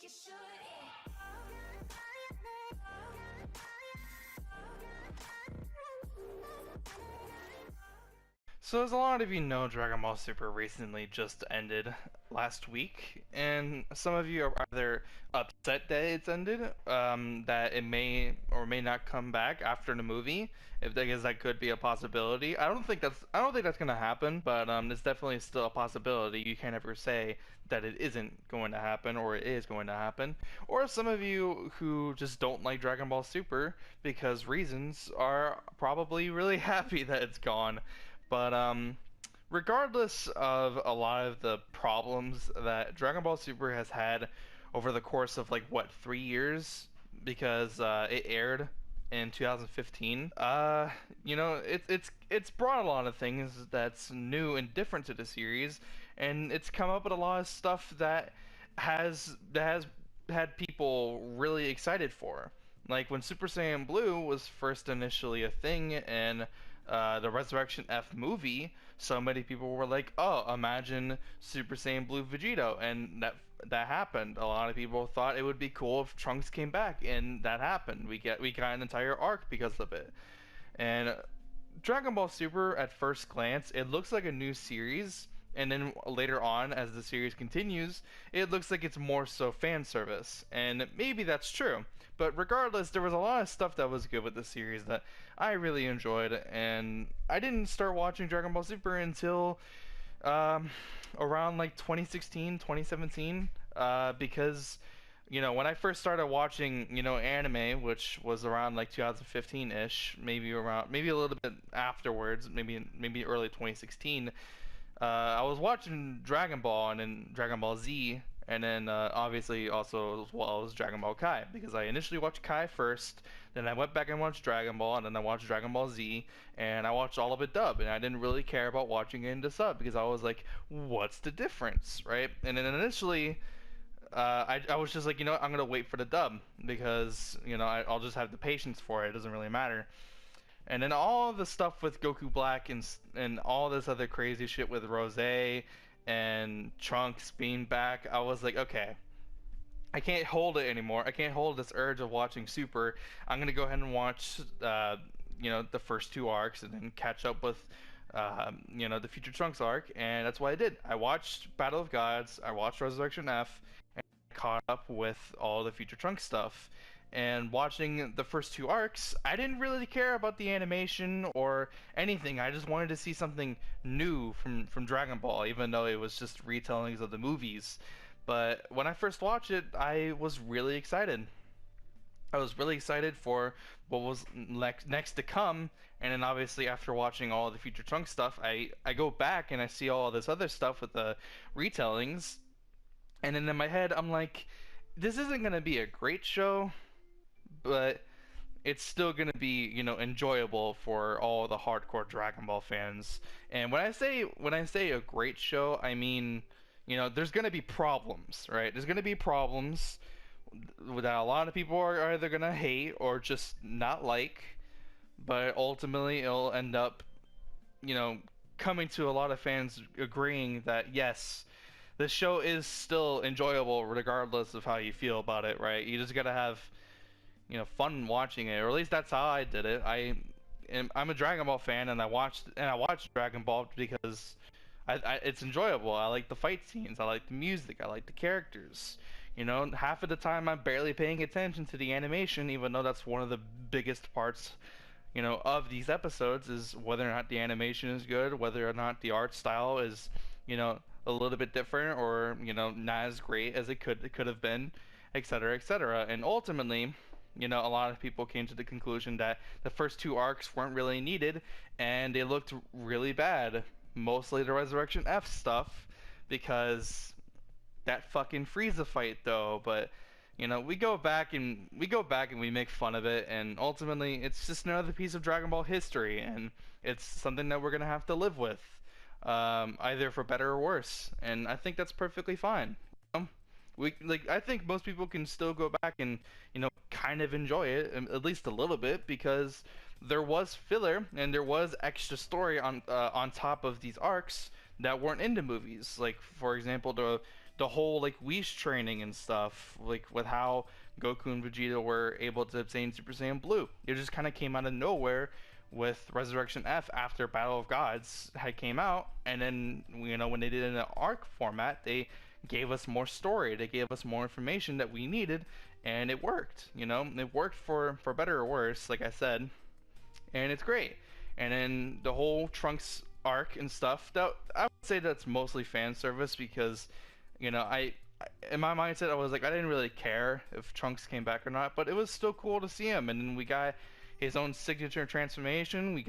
you should. So as a lot of you know, Dragon Ball Super recently just ended last week, and some of you are either upset that it's ended, that it may or may not come back after the movie. If I guess that could be a possibility. I don't think that's gonna happen, but it's definitely still a possibility. You can't ever say that it isn't going to happen or it is going to happen. Or some of you who just don't like Dragon Ball Super because reasons are probably really happy that it's gone. But regardless of a lot of the problems that Dragon Ball Super has had over the course of like what 3 years, because it aired in 2015. It's brought a lot of things that's new and different to the series, and it's come up with a lot of stuff that has had people really excited for. Like when Super Saiyan Blue was first initially a thing, and the Resurrection F movie, so many people were like, "Oh, imagine Super Saiyan Blue Vegito," and that happened. A lot of people thought it would be cool if Trunks came back, and that happened. We got an entire arc because of it. And Dragon Ball Super, at first glance, it looks like a new series, and then later on, as the series continues, it looks like it's more so fan service. And maybe that's true. But regardless, there was a lot of stuff that was good with the series that I really enjoyed, and I didn't start watching Dragon Ball Super until um, around like 2016, 2017, because when I first started watching, anime, which was around like 2015-ish, maybe a little bit afterwards, maybe early 2016. I was watching Dragon Ball and then Dragon Ball Z, and then obviously also as well as Dragon Ball Kai, because I initially watched Kai first, then I went back and watched Dragon Ball, and then I watched Dragon Ball Z, and I watched all of it dub, and I didn't really care about watching it in the sub because I was like, what's the difference, right? And then initially I was just like, I'm gonna wait for the dub because I'll just have the patience for it. It doesn't really matter. And then all the stuff with Goku Black and all this other crazy shit with Rose and Trunks being back, I was like, okay, I can't hold it anymore. I can't hold this urge of watching Super. I'm gonna go ahead and watch, the first two arcs and then catch up with, the Future Trunks arc, and that's what I did. I watched Battle of Gods. I watched Resurrection F, caught up with all the Future Trunks stuff. And watching the first two arcs, I didn't really care about the animation or anything. I just wanted to see something new from Dragon Ball, even though it was just retellings of the movies. But when I first watched it, I was really excited. I was really excited for what was next to come, and then obviously after watching all the Future Trunks stuff, I go back and I see all this other stuff with the retellings, and then in my head I'm like, this isn't gonna be a great show, but it's still going to be, enjoyable for all the hardcore Dragon Ball fans. And when I say a great show, I mean, there's going to be problems, right? There's going to be problems that a lot of people are either going to hate or just not like, but ultimately it'll end up, you know, coming to a lot of fans agreeing that yes, the show is still enjoyable regardless of how you feel about it, right? You just got to have fun watching it, or at least that's how I did it. I'm a Dragon Ball fan, and I watched Dragon Ball because it's enjoyable. I like the fight scenes, I like the music, I like the characters. Half of the time I'm barely paying attention to the animation, even though that's one of the biggest parts, of these episodes, is whether or not the animation is good, whether or not the art style is, a little bit different, or not as great as it could have been, etc., etc. And ultimately, a lot of people came to the conclusion that the first two arcs weren't really needed, and they looked really bad. Mostly the Resurrection F stuff, because that fucking Frieza fight though. But we go back and we make fun of it, and ultimately it's just another piece of Dragon Ball history, and it's something that we're gonna have to live with, either for better or worse. And I think that's perfectly fine. I think most people can still go back and kind of enjoy it, at least a little bit, because there was filler and there was extra story on top of these arcs that weren't in the movies. Like, for example, the whole like Whis training and stuff, like with how Goku and Vegeta were able to obtain Super Saiyan Blue. It just kind of came out of nowhere with Resurrection F after Battle of Gods had came out, and then when they did it in an arc format, they gave us more story, they gave us more information that we needed, and it worked. It worked for better or worse, like I said, and it's great. And then the whole Trunks arc and stuff, that I would say that's mostly fan service because, I in my mindset I was like I didn't really care if Trunks came back or not, but it was still cool to see him. And then we got his own signature transformation.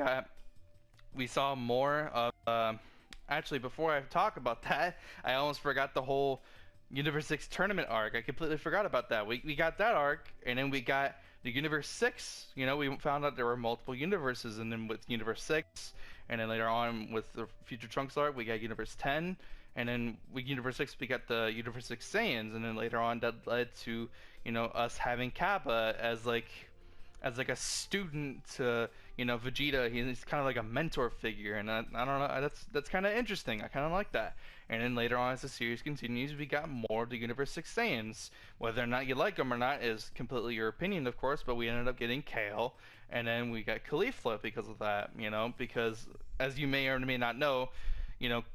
We saw more of. Actually, before I talk about that, I almost forgot the whole Universe 6 tournament arc. I completely forgot about that. We got that arc, and then we got the Universe 6. We found out there were multiple universes, and then with Universe 6, and then later on with the Future Trunks arc, we got Universe 10, and then with Universe 6, we got the Universe 6 Saiyans, and then later on that led to, us having Kappa as like a student to Vegeta. He's kind of like a mentor figure, and I don't know, that's kind of interesting. I kind of like that. And then later on, as the series continues, we got more of the Universe 6 Saiyans. Whether or not you like them or not is completely your opinion, of course, but we ended up getting Kale, and then we got Khalifa because of that. Because as you may or may not know,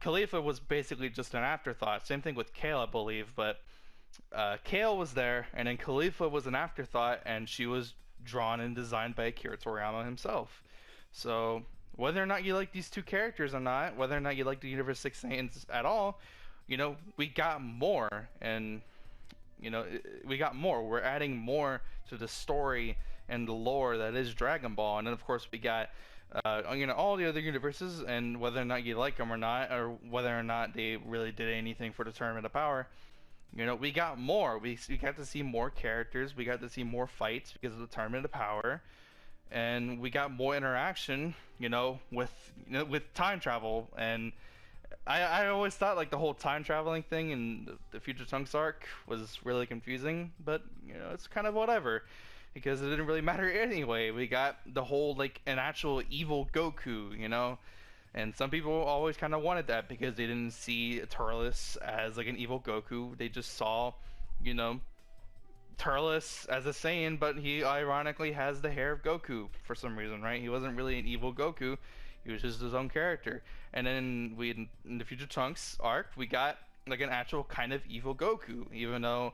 Khalifa was basically just an afterthought. Same thing with Kale, I believe, but Kale was there, and then Khalifa was an afterthought, and she was drawn and designed by Akira Toriyama himself. So whether or not you like these two characters or not, whether or not you like the Universe 6 Saiyans at all, we got more, and we got more. We're adding more to the story and the lore that is Dragon Ball, and then of course we got all the other universes, and whether or not you like them or not, or whether or not they really did anything for the Tournament of Power, we got more. We got to see more characters. We got to see more fights because of the Tournament of Power, and we got more interaction. With time travel. And I always thought like the whole time traveling thing in the Future Trunks arc was really confusing, but it's kind of whatever because it didn't really matter anyway. We got the whole like an actual evil Goku. And some people always kind of wanted that because they didn't see Turles as like an evil Goku. They just saw, Turles as a Saiyan, but he ironically has the hair of Goku for some reason, right? He wasn't really an evil Goku. He was just his own character. And then in the Future Trunks arc, we got like an actual kind of evil Goku, even though,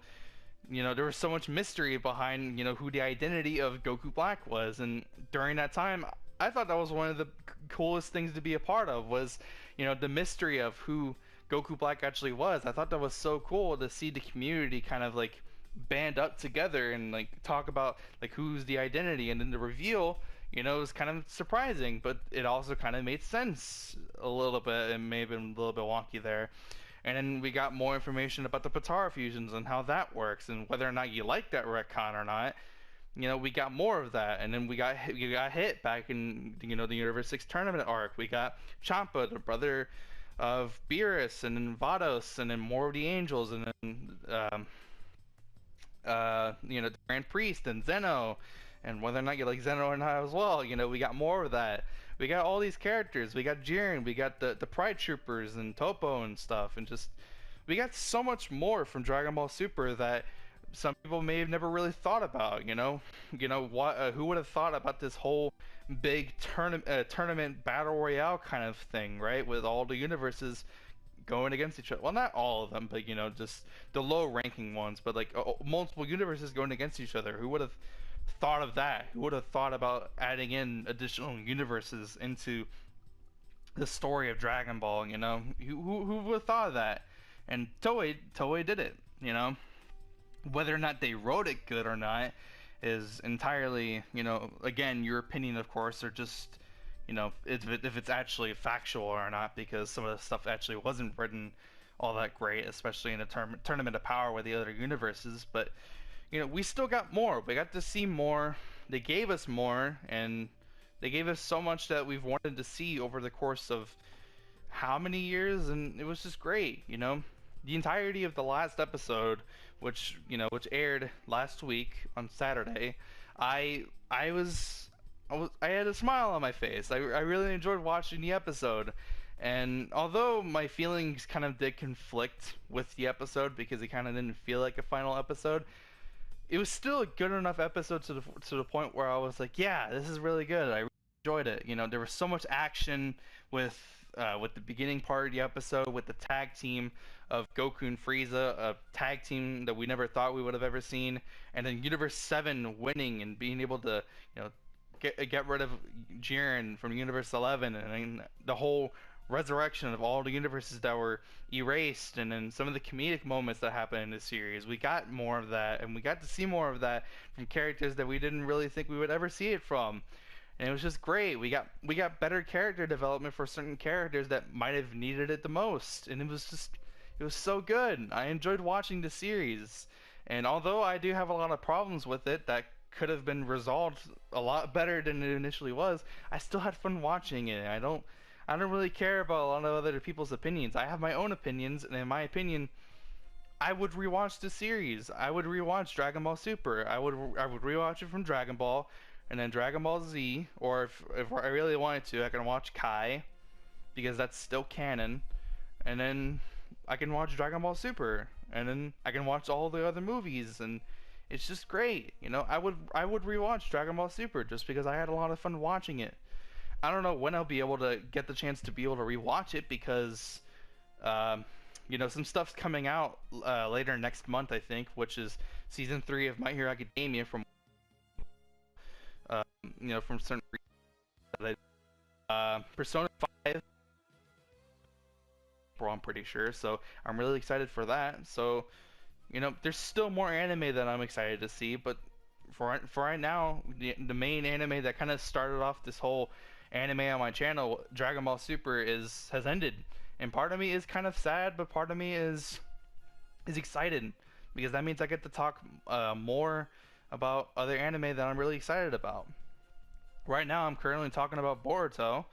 there was so much mystery behind, who the identity of Goku Black was. And during that time, I thought that was one of the coolest things to be a part of was, the mystery of who Goku Black actually was. I thought that was so cool to see the community kind of like band up together and like talk about like who's the identity, and then the reveal, was kind of surprising, but it also kind of made sense a little bit. It may have been a little bit wonky there. And then we got more information about the Potara fusions and how that works, and whether or not you like that retcon or not. We got more of that, and then we got hit back in the Universe 6 tournament arc. We got Champa, the brother of Beerus, and then Vados, and then more of the Angels, and then the Grand Priest and Zeno, and whether or not you like Zeno or not as well. We got more of that. We got all these characters. We got Jiren, we got the Pride Troopers and Topo and stuff, and just we got so much more from Dragon Ball Super that some people may have never really thought about. Who would have thought about this whole big tournament battle royale kind of thing, right? With all the universes going against each other. Well, not all of them, but just the low-ranking ones. But like multiple universes going against each other. Who would have thought of that? Who would have thought about adding in additional universes into the story of Dragon Ball? Who would have thought of that? And Toei did it. Whether or not they wrote it good or not is entirely, again, your opinion, of course, or just, if it's actually factual or not, because some of the stuff actually wasn't written all that great, especially in the Tournament of Power with the other universes. But, we still got more. We got to see more. They gave us more, and they gave us so much that we've wanted to see over the course of how many years, and it was just great. The entirety of the last episode, which aired last week on Saturday, I had a smile on my face. I really enjoyed watching the episode, And although my feelings kind of did conflict with the episode because it kind of didn't feel like a final episode, it was still a good enough episode to the point where I was like, yeah, this is really good. I really enjoyed it. You know, there was so much action with the beginning part of the episode with the tag team of Goku and Frieza, a tag team that we never thought we would have ever seen, and then Universe 7 winning and being able to, you know, get rid of Jiren from Universe 11, and then the whole resurrection of all the universes that were erased, and then some of the comedic moments that happened in this series. We got more of that, and we got to see more of that from characters that we didn't really think we would ever see it from. And it was just great. We got better character development for certain characters that might have needed it the most, and it was so good. I enjoyed watching the series, and although I do have a lot of problems with it that could have been resolved a lot better than it initially was, I still had fun watching it. I don't really care about a lot of other people's opinions. I have my own opinions, and in my opinion, I would rewatch the series. I would rewatch Dragon Ball Super. I would rewatch it from Dragon Ball, and then Dragon Ball Z, or if I really wanted to, I can watch Kai because that's still canon, and then I can watch Dragon Ball Super, and then I can watch all the other movies, and it's just great. You know, I would rewatch Dragon Ball Super just because I had a lot of fun watching it. I don't know when I'll be able to get the chance to be able to rewatch it because, um, some stuff's coming out later next month, I think, which is season 3 of My Hero Academia uh, from certain reasons. Persona 5, I'm pretty sure, so I'm really excited for that. So, there's still more anime that I'm excited to see, but for right now, the main anime that kind of started off this whole anime on my channel, Dragon Ball Super, has ended, and part of me is kind of sad, but part of me is excited because that means I get to talk more about other anime that I'm really excited about. Right now, I'm currently talking about Boruto.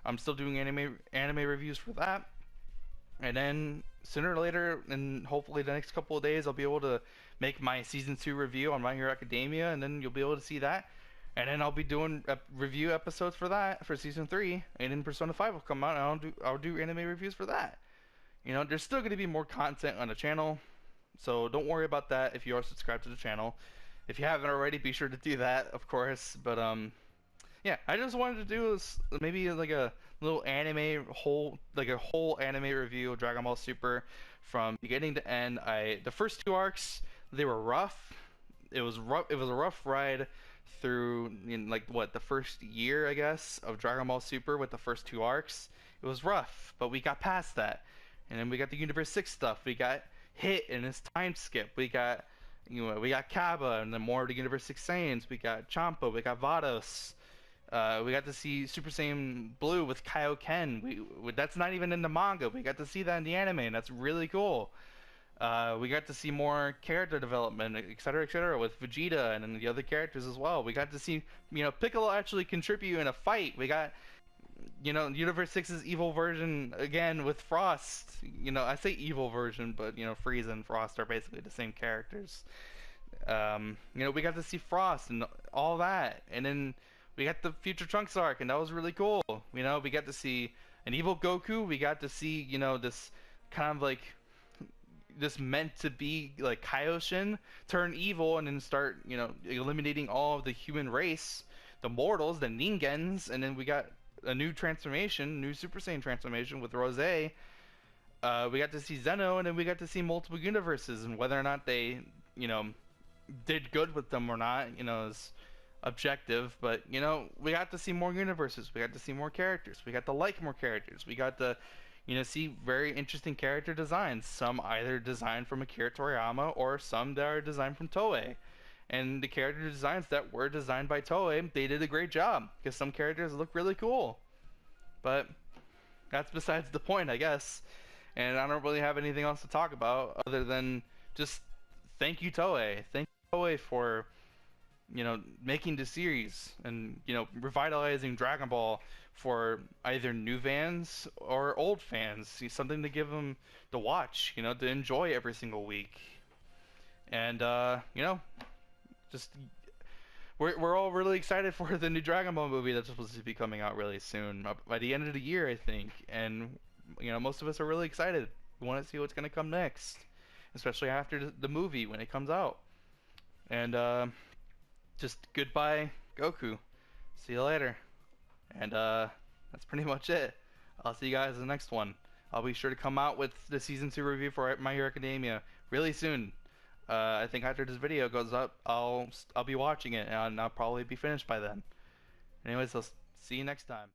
I'm still doing anime reviews for that, and then sooner or later, and hopefully the next couple of days, I'll be able to make my season 2 review on My Hero Academia, and then you'll be able to see that. And then I'll be doing review episodes for that for season 3, and then Persona 5 will come out, and I'll do anime reviews for that. There's still going to be more content on the channel, so don't worry about that if you are subscribed to the channel. If you haven't already, be sure to do that, of course. But yeah, I just wanted to do maybe like a little whole anime review of Dragon Ball Super from beginning to end. The first 2 arcs, they were rough. It was rough. It was a rough ride through the first year, I guess, of Dragon Ball Super with the first 2 arcs. It was rough, but we got past that, and then we got the Universe 6 stuff. We got Hit and his time skip. We got Kaba and then more of the Universe 6 Saiyans. We got Champa. We got Vados. We got to see Super Saiyan Blue with Kaioken. That's not even in the manga. We got to see that in the anime, and that's really cool. We got to see more character development, etc., with Vegeta and then the other characters as well. We got to see, Piccolo actually contribute in a fight. We got, Universe 6's evil version again with Frost. I say evil version, but, Frieza and Frost are basically the same characters. We got to see Frost and all that. And then we got the Future Trunks arc, and that was really cool. We got to see an evil Goku. We got to see, this kind of like this meant to be like Kaioshin turn evil and then start, eliminating all of the human race, the mortals, the Ningens, and then we got a new Super Saiyan transformation with Rose. We got to see Zeno, and then we got to see multiple universes, and whether or not they, did good with them or not, is objective. But we got to see more universes. We got to see more characters. We got to like more characters. We got to see very interesting character designs. Some either designed from Akira Toriyama or some that are designed from Toei. And the character designs that were designed by Toei, they did a great job because some characters look really cool. But that's besides the point, I guess. And I don't really have anything else to talk about other than just thank you, Toei. Thank you, Toei, for making the series and revitalizing Dragon Ball for either new fans or old fans. See, something to give them to watch, to enjoy every single week. And just we're all really excited for the new Dragon Ball movie that's supposed to be coming out really soon, by the end of the year, I think. And most of us are really excited. We want to see what's gonna come next, especially after the movie when it comes out. And just goodbye, Goku. See you later. And that's pretty much it. I'll see you guys in the next one. I'll be sure to come out with the season 2 review for My Hero Academia really soon. I think after this video goes up, I'll be watching it, and I'll probably be finished by then. Anyways, I'll see you next time.